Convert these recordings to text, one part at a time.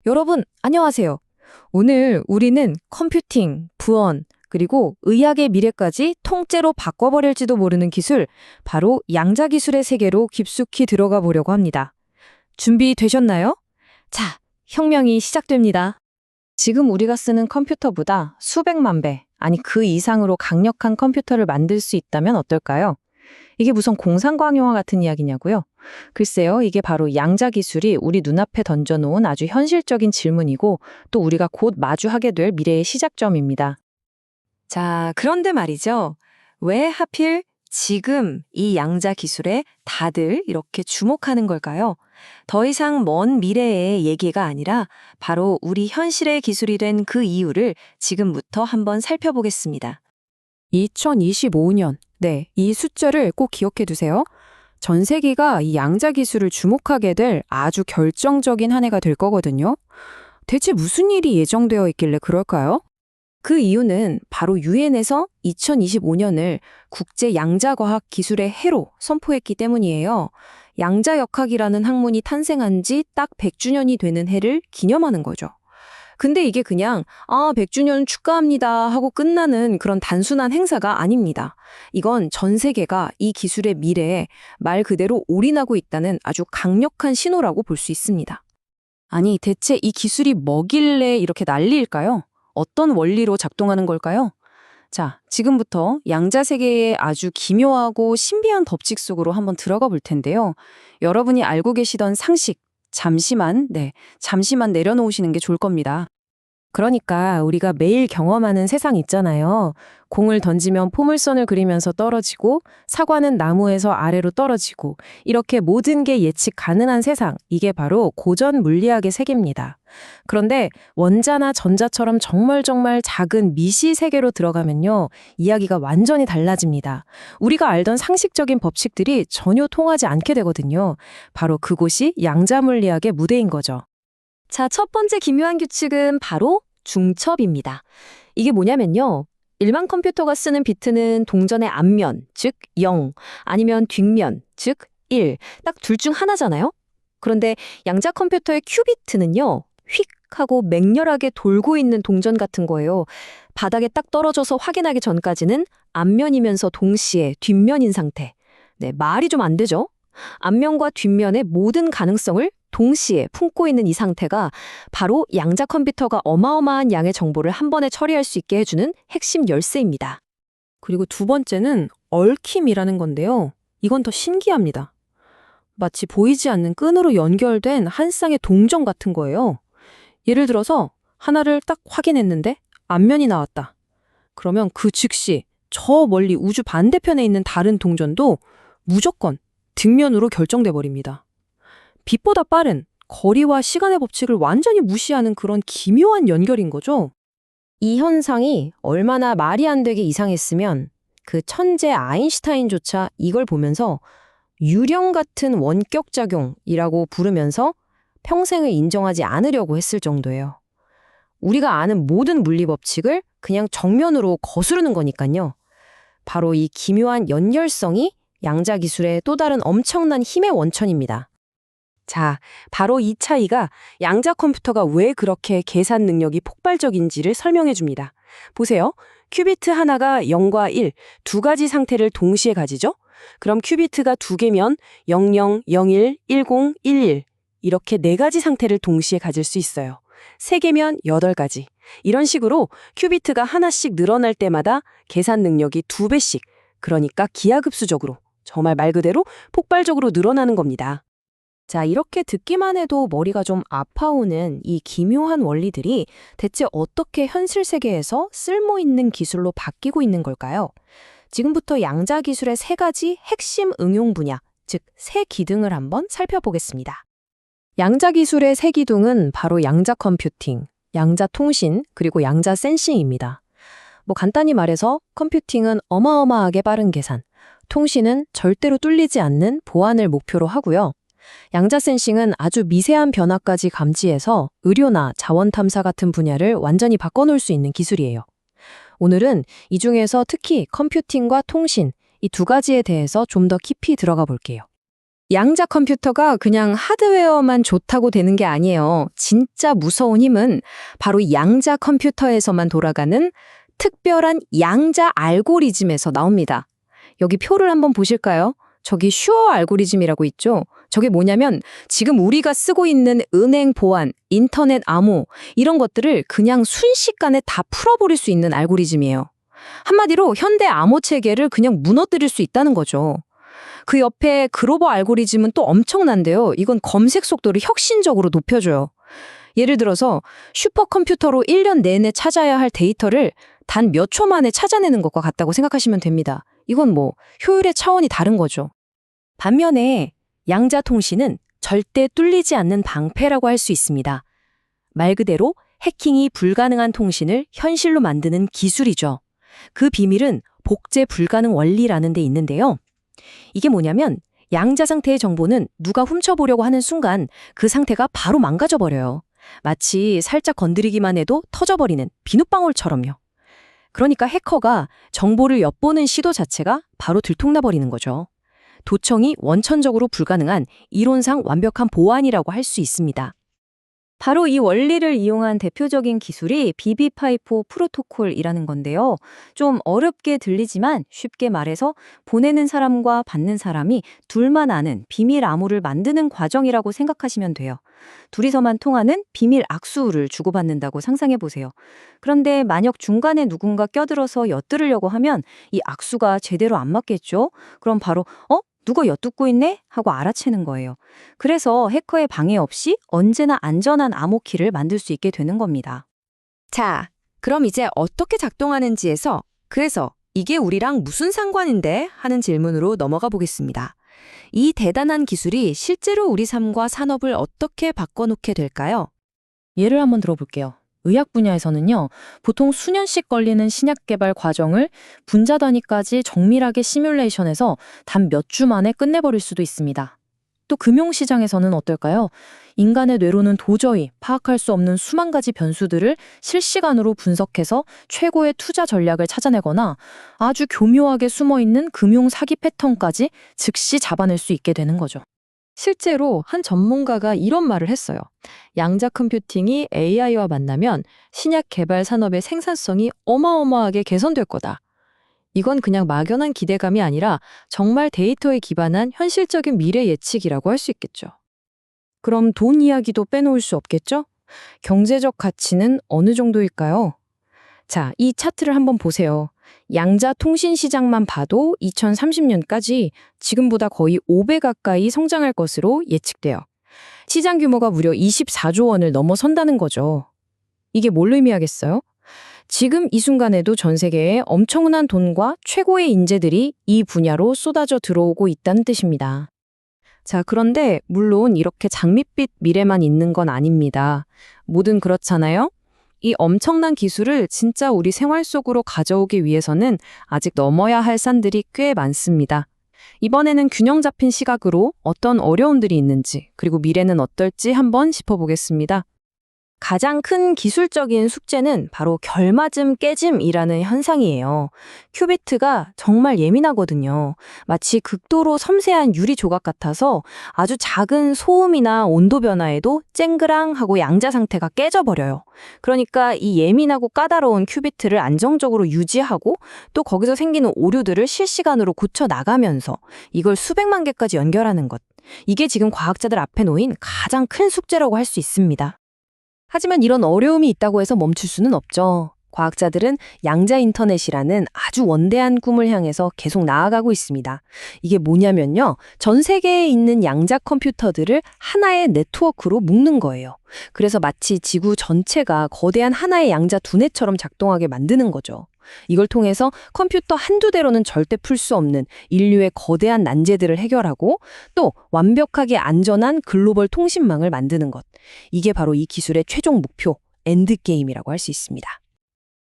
여러분, 안녕하세요. 오늘 우리는 컴퓨팅, 부언, 그리고 의학의 미래까지 통째로 바꿔버릴지도 모르는 기술, 바로 양자 기술의 세계로 깊숙이 들어가 보려고 합니다. 준비되셨나요? 자, 혁명이 시작됩니다. 지금 우리가 쓰는 컴퓨터보다 수백만 배, 아니 그 이상으로 강력한 컴퓨터를 만들 수 있다면 어떨까요? 이게 무슨 공상과학 영화 같은 이야기냐고요? 글쎄요, 이게 바로 양자 기술이 우리 눈앞에 던져놓은 아주 현실적인 질문이고 또 우리가 곧 마주하게 될 미래의 시작점입니다. 자, 그런데 말이죠. 왜 하필 지금 이 양자 기술에 다들 이렇게 주목하는 걸까요? 더 이상 먼 미래의 얘기가 아니라 바로 우리 현실의 기술이 된 그 이유를 지금부터 한번 살펴보겠습니다. 2025년. 네, 이 숫자를 꼭 기억해 두세요. 전 세계가 이 양자 기술을 주목하게 될 아주 결정적인 한 해가 될 거거든요. 대체 무슨 일이 예정되어 있길래 그럴까요? 그 이유는 바로 유엔에서 2025년을 국제 양자과학 기술의 해로 선포했기 때문이에요. 양자역학이라는 학문이 탄생한 지 딱 100주년이 되는 해를 기념하는 거죠. 근데 이게 그냥 100주년 축하합니다 하고 끝나는 그런 단순한 행사가 아닙니다. 이건 전 세계가 이 기술의 미래에 말 그대로 올인하고 있다는 아주 강력한 신호라고 볼 수 있습니다. 아니, 대체 이 기술이 뭐길래 이렇게 난리일까요? 어떤 원리로 작동하는 걸까요? 자, 지금부터 양자 세계의 아주 기묘하고 신비한 법칙 속으로 한번 들어가 볼 텐데요. 여러분이 알고 계시던 상식, 잠시만 내려놓으시는 게 좋을 겁니다. 그러니까 우리가 매일 경험하는 세상 있잖아요. 공을 던지면 포물선을 그리면서 떨어지고 사과는 나무에서 아래로 떨어지고 이렇게 모든 게 예측 가능한 세상, 이게 바로 고전 물리학의 세계입니다. 그런데 원자나 전자처럼 정말 작은 미시 세계로 들어가면요, 이야기가 완전히 달라집니다. 우리가 알던 상식적인 법칙들이 전혀 통하지 않게 되거든요. 바로 그곳이 양자 물리학의 무대인 거죠. 자, 첫 번째 기묘한 규칙은 바로 중첩입니다. 이게 뭐냐면요. 일반 컴퓨터가 쓰는 비트는 동전의 앞면, 즉 0, 아니면 뒷면, 즉 1, 딱 둘 중 하나잖아요. 그런데 양자 컴퓨터의 큐비트는요, 휙 하고 맹렬하게 돌고 있는 동전 같은 거예요. 바닥에 딱 떨어져서 확인하기 전까지는 앞면이면서 동시에 뒷면인 상태. 네, 말이 좀 안 되죠? 앞면과 뒷면의 모든 가능성을 동시에 품고 있는 이 상태가 바로 양자 컴퓨터가 어마어마한 양의 정보를 한 번에 처리할 수 있게 해주는 핵심 열쇠입니다. 그리고 두 번째는 얽힘이라는 건데요. 이건 더 신기합니다. 마치 보이지 않는 끈으로 연결된 한 쌍의 동전 같은 거예요. 예를 들어서 하나를 딱 확인했는데 앞면이 나왔다. 그러면 그 즉시 저 멀리 우주 반대편에 있는 다른 동전도 무조건 뒷면으로 결정돼 버립니다. 빛보다 빠른 거리와 시간의 법칙을 완전히 무시하는 그런 기묘한 연결인 거죠. 이 현상이 얼마나 말이 안 되게 이상했으면 그 천재 아인슈타인조차 이걸 보면서 유령 같은 원격작용이라고 부르면서 평생을 인정하지 않으려고 했을 정도예요. 우리가 아는 모든 물리 법칙을 그냥 정면으로 거스르는 거니까요. 바로 이 기묘한 연결성이 양자 기술의 또 다른 엄청난 힘의 원천입니다. 자, 바로 이 차이가 양자 컴퓨터가 왜 그렇게 계산 능력이 폭발적인지를 설명해 줍니다. 보세요. 큐비트 하나가 0과 1, 두 가지 상태를 동시에 가지죠? 그럼 큐비트가 두 개면 00, 01, 10, 11 이렇게 네 가지 상태를 동시에 가질 수 있어요. 세 개면 8가지. 이런 식으로 큐비트가 하나씩 늘어날 때마다 계산 능력이 2배씩, 그러니까 기하급수적으로, 정말 말 그대로 폭발적으로 늘어나는 겁니다. 자, 이렇게 듣기만 해도 머리가 좀 아파오는 이 기묘한 원리들이 대체 어떻게 현실 세계에서 쓸모있는 기술로 바뀌고 있는 걸까요? 지금부터 양자 기술의 세 가지 핵심 응용 분야, 즉 세 기둥을 한번 살펴보겠습니다. 양자 기술의 세 기둥은 바로 양자 컴퓨팅, 양자 통신, 그리고 양자 센싱입니다. 간단히 말해서 컴퓨팅은 어마어마하게 빠른 계산, 통신은 절대로 뚫리지 않는 보안을 목표로 하고요. 양자 센싱은 아주 미세한 변화까지 감지해서 의료나 자원 탐사 같은 분야를 완전히 바꿔놓을 수 있는 기술이에요. 오늘은 이 중에서 특히 컴퓨팅과 통신, 이 두 가지에 대해서 좀 더 깊이 들어가 볼게요. 양자 컴퓨터가 그냥 하드웨어만 좋다고 되는 게 아니에요. 진짜 무서운 힘은 바로 이 양자 컴퓨터에서만 돌아가는 특별한 양자 알고리즘에서 나옵니다. 여기 표를 한번 보실까요? 저기 슈어 알고리즘이라고 있죠? 저게 뭐냐면 지금 우리가 쓰고 있는 은행 보안, 인터넷 암호 이런 것들을 그냥 순식간에 다 풀어버릴 수 있는 알고리즘이에요. 한마디로 현대 암호 체계를 그냥 무너뜨릴 수 있다는 거죠. 그 옆에 글로벌 알고리즘은 또 엄청난데요. 이건 검색 속도를 혁신적으로 높여줘요. 예를 들어서 슈퍼컴퓨터로 1년 내내 찾아야 할 데이터를 단 몇 초 만에 찾아내는 것과 같다고 생각하시면 됩니다. 이건 뭐 효율의 차원이 다른 거죠. 반면에 양자 통신은 절대 뚫리지 않는 방패라고 할 수 있습니다. 말 그대로 해킹이 불가능한 통신을 현실로 만드는 기술이죠. 그 비밀은 복제 불가능 원리라는 데 있는데요. 이게 뭐냐면 양자 상태의 정보는 누가 훔쳐보려고 하는 순간 그 상태가 바로 망가져버려요. 마치 살짝 건드리기만 해도 터져버리는 비눗방울처럼요. 그러니까 해커가 정보를 엿보는 시도 자체가 바로 들통나버리는 거죠. 도청이 원천적으로 불가능한 이론상 완벽한 보안이라고 할 수 있습니다. 바로 이 원리를 이용한 대표적인 기술이 BB54 프로토콜이라는 건데요. 좀 어렵게 들리지만 쉽게 말해서 보내는 사람과 받는 사람이 둘만 아는 비밀 암호를 만드는 과정이라고 생각하시면 돼요. 둘이서만 통하는 비밀 악수를 주고받는다고 상상해 보세요. 그런데 만약 중간에 누군가 껴들어서 엿들으려고 하면 이 악수가 제대로 안 맞겠죠? 그럼 바로 누가 엿듣고 있네? 하고 알아채는 거예요. 그래서 해커의 방해 없이 언제나 안전한 암호키를 만들 수 있게 되는 겁니다. 자, 그럼 이제 어떻게 작동하는지에서 그래서 이게 우리랑 무슨 상관인데? 하는 질문으로 넘어가 보겠습니다. 이 대단한 기술이 실제로 우리 삶과 산업을 어떻게 바꿔놓게 될까요? 예를 한번 들어볼게요. 의학 분야에서는요, 보통 수년씩 걸리는 신약 개발 과정을 분자 단위까지 정밀하게 시뮬레이션해서 단 몇 주 만에 끝내버릴 수도 있습니다. 또 금융시장에서는 어떨까요? 인간의 뇌로는 도저히 파악할 수 없는 수만 가지 변수들을 실시간으로 분석해서 최고의 투자 전략을 찾아내거나 아주 교묘하게 숨어있는 금융 사기 패턴까지 즉시 잡아낼 수 있게 되는 거죠. 실제로 한 전문가가 이런 말을 했어요. 양자 컴퓨팅이 AI와 만나면 신약 개발 산업의 생산성이 어마어마하게 개선될 거다. 이건 그냥 막연한 기대감이 아니라 정말 데이터에 기반한 현실적인 미래 예측이라고 할 수 있겠죠. 그럼 돈 이야기도 빼놓을 수 없겠죠? 경제적 가치는 어느 정도일까요? 자, 이 차트를 한번 보세요. 양자 통신 시장만 봐도 2030년까지 지금보다 거의 5배 가까이 성장할 것으로 예측돼요. 시장 규모가 무려 24조 원을 넘어선다는 거죠. 이게 뭘 의미하겠어요? 지금 이 순간에도 전 세계에 엄청난 돈과 최고의 인재들이 이 분야로 쏟아져 들어오고 있다는 뜻입니다. 자, 그런데 물론 이렇게 장밋빛 미래만 있는 건 아닙니다. 뭐든 그렇잖아요? 이 엄청난 기술을 진짜 우리 생활 속으로 가져오기 위해서는 아직 넘어야 할 산들이 꽤 많습니다. 이번에는 균형 잡힌 시각으로 어떤 어려움들이 있는지, 그리고 미래는 어떨지 한번 짚어보겠습니다. 가장 큰 기술적인 숙제는 바로 결맞음 깨짐이라는 현상이에요. 큐비트가 정말 예민하거든요. 마치 극도로 섬세한 유리 조각 같아서 아주 작은 소음이나 온도 변화에도 쨍그랑하고 양자 상태가 깨져버려요. 그러니까 이 예민하고 까다로운 큐비트를 안정적으로 유지하고 또 거기서 생기는 오류들을 실시간으로 고쳐 나가면서 이걸 수백만 개까지 연결하는 것. 이게 지금 과학자들 앞에 놓인 가장 큰 숙제라고 할 수 있습니다. 하지만 이런 어려움이 있다고 해서 멈출 수는 없죠. 과학자들은 양자 인터넷이라는 아주 원대한 꿈을 향해서 계속 나아가고 있습니다. 이게 뭐냐면요. 전 세계에 있는 양자 컴퓨터들을 하나의 네트워크로 묶는 거예요. 그래서 마치 지구 전체가 거대한 하나의 양자 두뇌처럼 작동하게 만드는 거죠. 이걸 통해서 컴퓨터 한두 대로는 절대 풀 수 없는 인류의 거대한 난제들을 해결하고 또 완벽하게 안전한 글로벌 통신망을 만드는 것. 이게 바로 이 기술의 최종 목표, 엔드게임이라고 할 수 있습니다.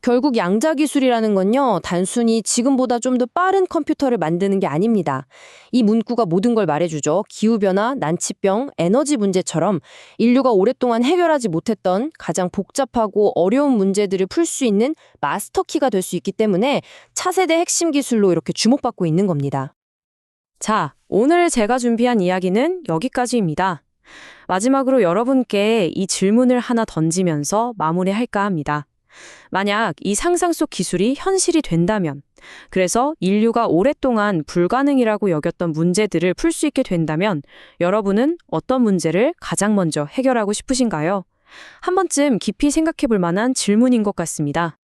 결국 양자 기술이라는 건요, 단순히 지금보다 좀 더 빠른 컴퓨터를 만드는 게 아닙니다. 이 문구가 모든 걸 말해주죠. 기후변화, 난치병, 에너지 문제처럼 인류가 오랫동안 해결하지 못했던 가장 복잡하고 어려운 문제들을 풀 수 있는 마스터키가 될 수 있기 때문에 차세대 핵심 기술로 이렇게 주목받고 있는 겁니다. 자, 오늘 제가 준비한 이야기는 여기까지입니다. 마지막으로 여러분께 이 질문을 하나 던지면서 마무리할까 합니다. 만약 이 상상 속 기술이 현실이 된다면, 그래서 인류가 오랫동안 불가능이라고 여겼던 문제들을 풀 수 있게 된다면, 여러분은 어떤 문제를 가장 먼저 해결하고 싶으신가요? 한 번쯤 깊이 생각해 볼 만한 질문인 것 같습니다.